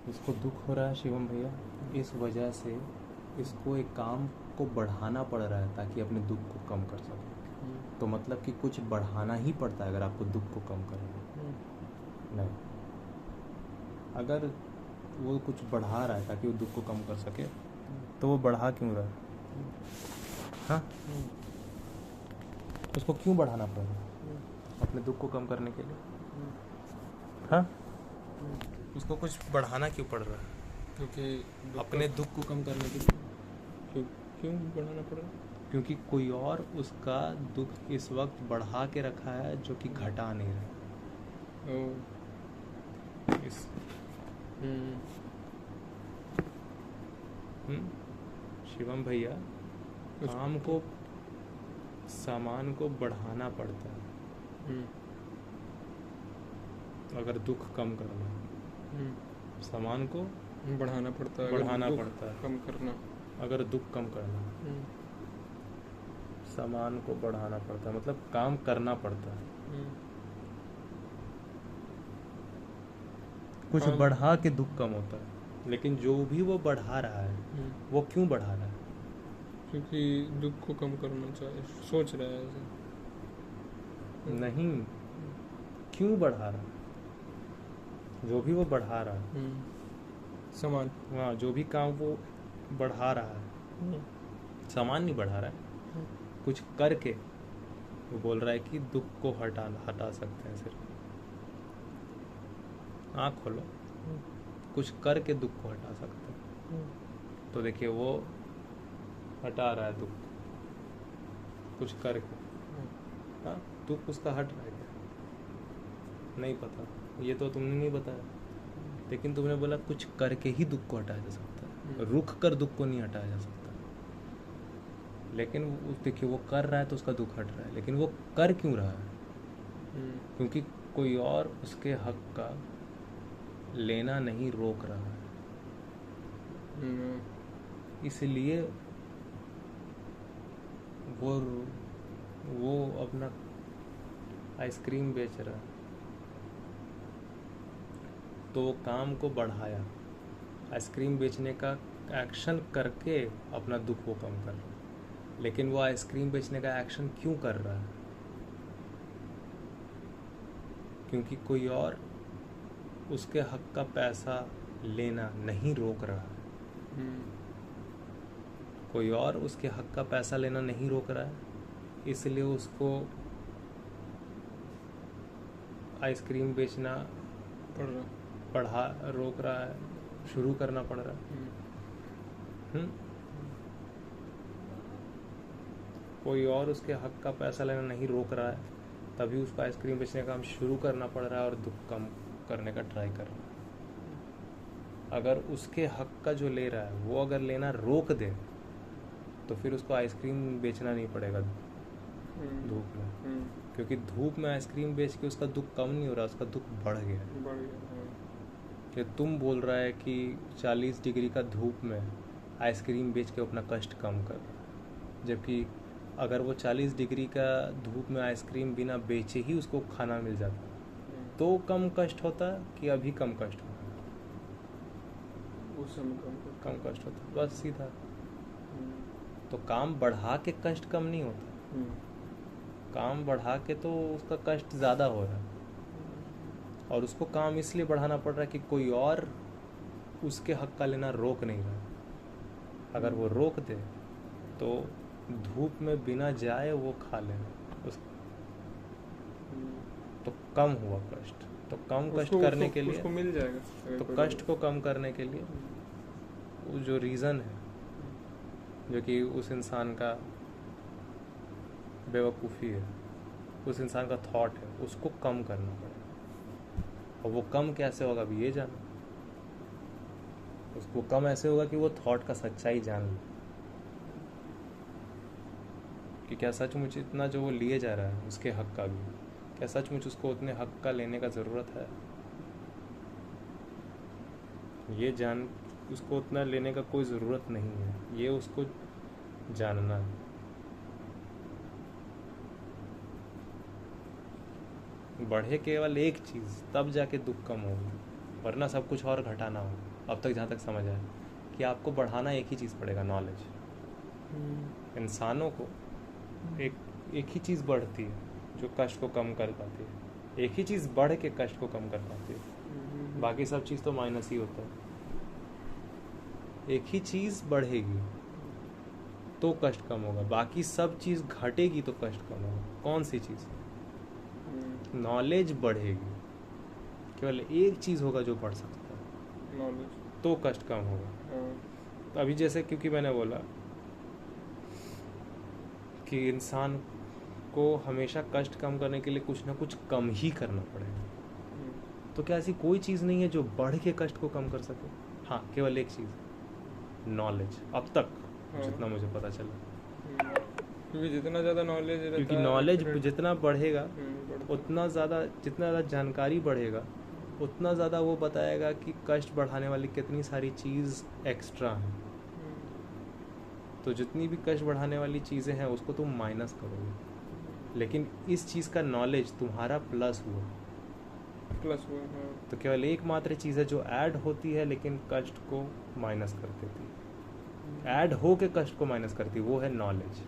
इसको दुख हो रहा है शिवम भैया, इस वजह से इसको एक काम को बढ़ाना पड़ रहा है ताकि अपने दुख को कम कर सके। तो मतलब कि कुछ बढ़ाना ही पड़ता है अगर आपको दुख को कम करना है। नहीं, अगर वो कुछ बढ़ा रहा है ताकि वो दुख को कम कर सके तो वो बढ़ा क्यों रहा है? हाँ, उसको क्यों बढ़ाना पड़ रहा है अपने दुख को कम करने के लिए? हाँ, उसको कुछ बढ़ाना क्यों पड़ रहा है? क्योंकि अपने दुख को कम करने के लिए क्यों बढ़ाना पड़ रहा है? क्योंकि कोई और उसका दुख इस वक्त बढ़ा के रखा है जो कि घटा नहीं रहा। ओ इस शिवम भैया, काम को, सामान को बढ़ाना पड़ता है अगर दुख कम करना है। सामान को बढ़ाना पड़ता है, बढ़ाना दुख पड़ता है कम करना। अगर दुख कम करना है। सामान को बढ़ाना पड़ता है मतलब काम करना पड़ता है। कुछ बढ़ा के दुख कम होता है, लेकिन जो भी वो बढ़ा रहा है वो क्यों बढ़ा रहा है? क्योंकि दुख को कम करना चाहिए, सोच रहा है ऐसे। नहीं, क्यों बढ़ा रहा है? जो भी वो बढ़ा रहा है, सामान, हाँ, जो भी काम वो बढ़ा रहा है, सामान नहीं बढ़ा रहा है, कुछ करके वो बोल रहा है कि दुख को हटा सकते हैं। सिर्फ आँख खोलो, कुछ करके दुख को हटा सकते हैं। तो देखिए वो हटा रहा है दुख, कुछ करके। हाँ, दुख उसका हट रहा है क्या? नहीं पता, ये तो तुमने नहीं बताया, लेकिन तुमने बोला कुछ करके ही दुख को हटाया जा सकता है, रुक कर दुख को नहीं हटाया जा सकता। लेकिन देखिए वो कर रहा है तो उसका दुख हट रहा है, लेकिन वो कर क्यों रहा है? क्योंकि कोई और उसके हक का लेना नहीं रोक रहा है, इसलिए वो अपना आइसक्रीम बेच रहा है। तो वो काम को बढ़ाया, आइसक्रीम बेचने का एक्शन करके अपना दुख वो कम कर रहा है। लेकिन वो आइसक्रीम बेचने का एक्शन क्यों कर रहा है? क्योंकि कोई और उसके हक का पैसा लेना नहीं रोक रहा है। कोई और उसके हक का पैसा लेना नहीं रोक रहा है, इसलिए उसको आइसक्रीम बेचना रोक रहा है, शुरू करना पड़ रहा है। कोई और उसके हक का पैसा लेना नहीं रोक रहा है, तभी उसको आइसक्रीम बेचने का काम शुरू करना पड़ रहा है और दुख कम करने का ट्राई कर रहा है। अगर उसके हक का जो ले रहा है वो अगर लेना रोक दे तो फिर उसको आइसक्रीम बेचना नहीं पड़ेगा धूप में, क्योंकि धूप में आइसक्रीम बेच के उसका दुख कम नहीं हो रहा, उसका दुख बढ़ गया। कि तुम बोल रहा है कि 40 डिग्री का धूप में आइसक्रीम बेच के अपना कष्ट कम कर रहा है, जबकि अगर वो 40 डिग्री का धूप में आइसक्रीम बिना बेचे ही उसको खाना मिल जाता तो कम कष्ट होता कि अभी कम कष्ट होता? उस समय कम कष्ट होता, बस सीधा। तो काम बढ़ा के कष्ट कम नहीं होता, काम बढ़ा के तो उसका कष्ट ज़्यादा हो रहा है। और उसको काम इसलिए बढ़ाना पड़ रहा है कि कोई और उसके हक का लेना रोक नहीं रहा। अगर वो रोक दे तो धूप में बिना जाए वो खा लेना, तो कम हुआ कष्ट। तो कम कष्ट करने के लिए उसको मिल जाएगा। तो कष्ट को कम करने के लिए वो जो रीज़न है, जो कि उस इंसान का बेवकूफ़ी है, उस इंसान का थॉट है, उसको कम करना पड़ेगा। और वो कम कैसे होगा अभी ये जानो। उसको कम ऐसे होगा कि वो थॉट का सच्चाई जान ले कि क्या सचमुच इतना जो वो लिए जा रहा है उसके हक का भी, क्या सचमुच उसको उतने हक का लेने का ज़रूरत है? ये जान, उसको उतना लेने का कोई ज़रूरत नहीं है, ये उसको जानना है। बढ़े केवल एक चीज़, तब जाके दुख कम होगा। वरना सब कुछ और घटाना हो। अब तक जहाँ तक समझ आया कि आपको बढ़ाना एक ही चीज़ पड़ेगा, नॉलेज। इंसानों को एक ही चीज़ बढ़ती है जो कष्ट को कम कर पाती है, एक ही चीज़ बढ़ के कष्ट को कम कर पाती है, बाकी सब चीज़ तो माइनस ही होता है। एक ही चीज़ बढ़ेगी तो कष्ट कम होगा, बाकी सब चीज़ घटेगी तो कष्ट कम होगा। कौन सी चीज़? नॉलेज बढ़ेगी, केवल एक चीज़ होगा जो बढ़ सकता है, नॉलेज, तो कष्ट कम होगा। तो अभी जैसे क्योंकि मैंने बोला कि इंसान को हमेशा कष्ट कम करने के लिए कुछ ना कुछ कम ही करना पड़ेगा, तो क्या ऐसी कोई चीज़ नहीं है जो बढ़ के कष्ट को कम कर सके? हाँ, केवल एक चीज़, नॉलेज। अब तक जितना मुझे पता चला, क्योंकि जितना ज़्यादा नॉलेज रहता है, क्योंकि नॉलेज जितना बढ़ेगा उतना ज़्यादा, जितना ज़्यादा जानकारी बढ़ेगा उतना ज़्यादा वो बताएगा कि कष्ट बढ़ाने वाली कितनी सारी चीज़ एक्स्ट्रा हैं। तो जितनी भी कष्ट बढ़ाने वाली चीज़ें हैं उसको तुम माइनस करोगे, लेकिन इस चीज़ का नॉलेज तुम्हारा प्लस हुआ। तो केवल एकमात्र चीज़ है जो ऐड होती है लेकिन कष्ट को माइनस कर देती है, ऐड हो के कष्ट को माइनस करती है, वो है नॉलेज।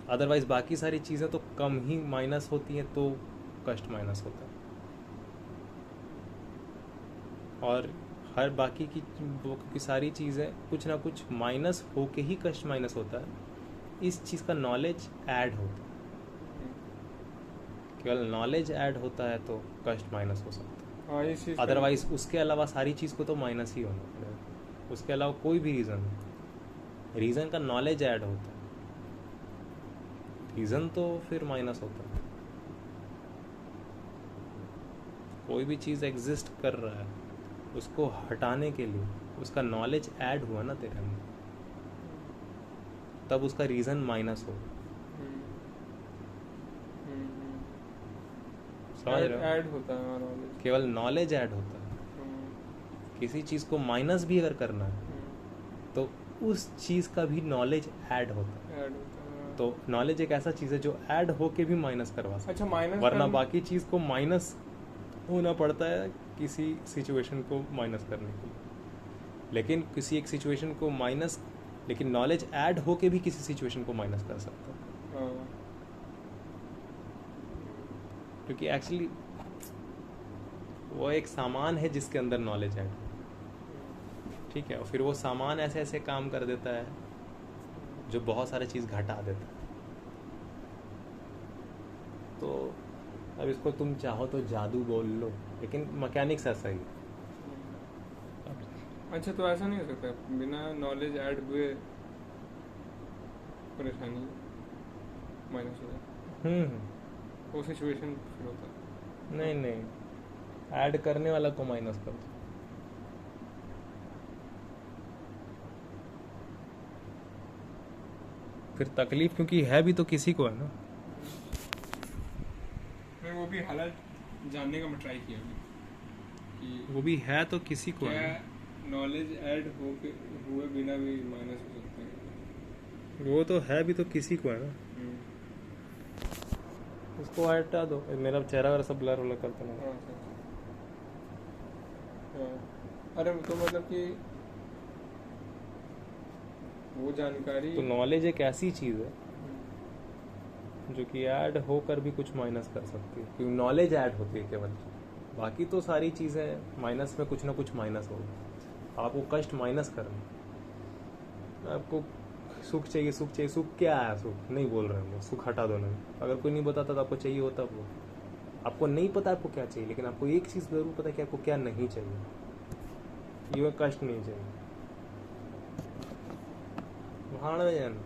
अदरवाइज बाकी सारी चीज़ें तो कम ही माइनस होती हैं तो कष्ट माइनस होता है, और हर बाकी की सारी चीज़ें कुछ ना कुछ माइनस हो के ही कष्ट माइनस होता है। इस चीज़ का नॉलेज ऐड होता है, केवल नॉलेज ऐड होता है तो कष्ट माइनस हो सकता है। अदरवाइज उसके अलावा सारी चीज़ को तो माइनस ही होना पड़ेगा, उसके अलावा कोई भी रीज़न का नॉलेज ऐड होता है, रीज़न तो फिर माइनस होता है। कोई भी चीज़ एग्जिस्ट कर रहा है, उसको हटाने के लिए उसका नॉलेज ऐड हुआ ना तेरे में, तब उसका रीज़न माइनस होगा। समझ रहे हो? ऐड होता है नॉलेज, केवल नॉलेज ऐड होता है। किसी चीज़ को माइनस भी अगर करना है तो उस चीज़ का भी नॉलेज ऐड होता है। तो नॉलेज एक ऐसा चीज़ है जो ऐड होके भी माइनस करवा सकता है। अच्छा, माइनस, वरना बाकी चीज़ को माइनस होना पड़ता है किसी सिचुएशन को माइनस करने के लिए, लेकिन किसी एक सिचुएशन को माइनस, लेकिन नॉलेज ऐड होके भी किसी सिचुएशन को माइनस कर सकता है। क्योंकि एक्चुअली वो एक सामान है जिसके अंदर नॉलेज ऐड, ठीक है, और फिर वो सामान ऐसे ऐसे काम कर देता है जो बहुत सारी चीज़ घटा देता है। तो अब इसको तुम चाहो तो जादू बोल लो, लेकिन मैकेनिक्स ऐसा ही। अच्छा, तो ऐसा नहीं हो सकता बिना नॉलेज ऐड हुए परेशानी माइनस हो जाए? वो सिचुएशन फिर होता है। नहीं, ऐड करने वाला को माइनस कर दो। फिर तकलीफ क्योंकि है भी तो किसी को है ना। मैं वो भी हालत जानने का मैं ट्राई किया कि वो भी है तो किसी को है। नॉलेज ऐड हुए बिना भी माइनस हो सकता है। वो तो है भी तो किसी को है ना। उसको हटा दो, मेरा चेहरा वगैरह सब ब्लर व्लर करता ना। अरे तो मतलब कि वो जानकारी, तो नॉलेज एक ऐसी चीज़ है जो कि ऐड होकर भी कुछ माइनस कर सकती है, क्योंकि नॉलेज ऐड होती है केवल, बाकी तो सारी चीज़ें माइनस में कुछ ना कुछ माइनस होगा। आपको कष्ट माइनस करना, आपको सुख चाहिए, सुख क्या है? सुख नहीं बोल रहे हैं, सुख हटा दो नहीं। अगर कोई नहीं बताता तो आपको चाहिए होता वो। आपको नहीं पता आपको क्या चाहिए, लेकिन आपको एक चीज़ ज़रूर पता है कि आपको क्या नहीं चाहिए। ये कष्ट नहीं चाहिए। भाड़ में जाना,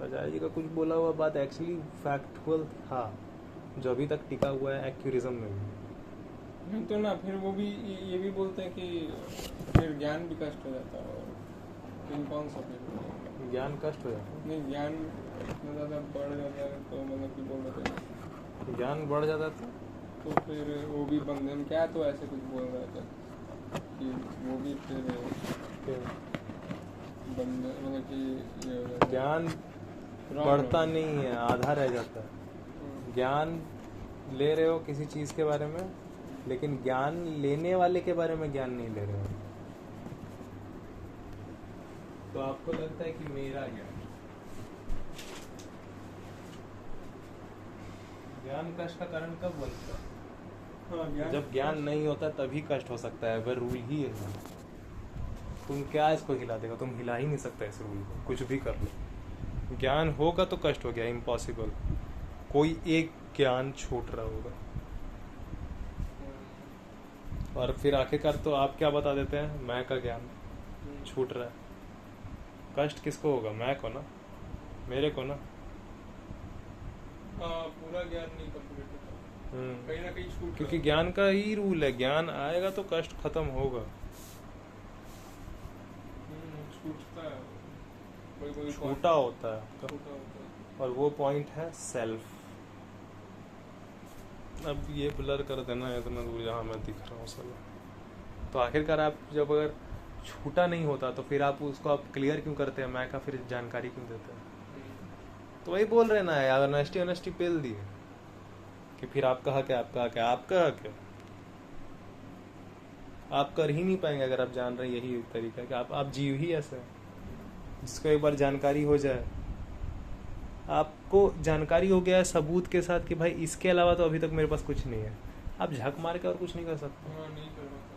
आचार्य जी का कुछ बोला हुआ बात एक्चुअली फैक्चुअल था, जो अभी तक टिका हुआ है एक्यूरिज्म में भी। तो ना फिर वो भी ये भी बोलते हैं कि फिर ज्ञान भी कष्ट हो जाता है। और कौन सा फिर ज्ञान कष्ट हो जाता है? नहीं, ज्ञान इतना ज़्यादा बढ़ जाता है तो मतलब कि बोल रहे थे ज्ञान बढ़ जाता था तो फिर वो भी बंधन क्या, तो ऐसे कुछ बोल रहा था कि वो भी फिर बंधन, मतलब कि ज्ञान बढ़ता नहीं है, आधा रह जाता है। ज्ञान ले रहे हो किसी चीज़ के बारे में, लेकिन ज्ञान लेने वाले के बारे में ज्ञान नहीं ले रहे हो। तो आपको लगता है कि मेरा ज्ञान कष्ट का कारण कब बनता है? हाँ, जब ज्ञान नहीं होता तभी कष्ट हो सकता है। वह रूल ही है। तुम क्या इसको हिला देगा? तुम हिला ही नहीं सकता इस रूल को, कुछ भी कर लो। ज्ञान होगा तो कष्ट हो गया, इम्पॉसिबल। कोई एक ज्ञान छूट रहा होगा, और फिर आखिरकार तो आप क्या बता देते हैं? मैं का ज्ञान छूट रहा है। कष्ट किसको होगा? मैं को ना, मेरे को ना। हाँ, पूरा ज्ञान नहीं कंप्लीट होता, कहीं ना कहीं छूट क्योंकि ज्ञान का ही रूल है, ज्ञान आएगा तो कष्ट खत्म होगा। छूटता है, कोई छूटा होता है छूटा होता है। और वो पॉइंट है सेल्फ। अब ये ब्लर कर देना इतना दूर जहाँ मैं दिख रहा हूँ साला। तो आखिरकार आप जब अगर छूटा नहीं होता तो फिर आप उसको आप क्लियर क्यों करते हैं? मैं का फिर जानकारी क्यों देते हैं? तो वही बोल रहे ना यार, ऑनेस्टी पेल दी कि फिर आपका हक है, आपका हक है, आपका हक है। आप कर ही नहीं पाएंगे अगर आप जान रहे हैं यही तरीका है कि आप जीव ही ऐसे हैं जिसको एक बार जानकारी हो जाए। आपको जानकारी हो गया है सबूत के साथ कि भाई इसके अलावा तो अभी तक मेरे पास कुछ नहीं है, आप झक मार के और कुछ नहीं कर सकते। हाँ, नहीं कर सकता।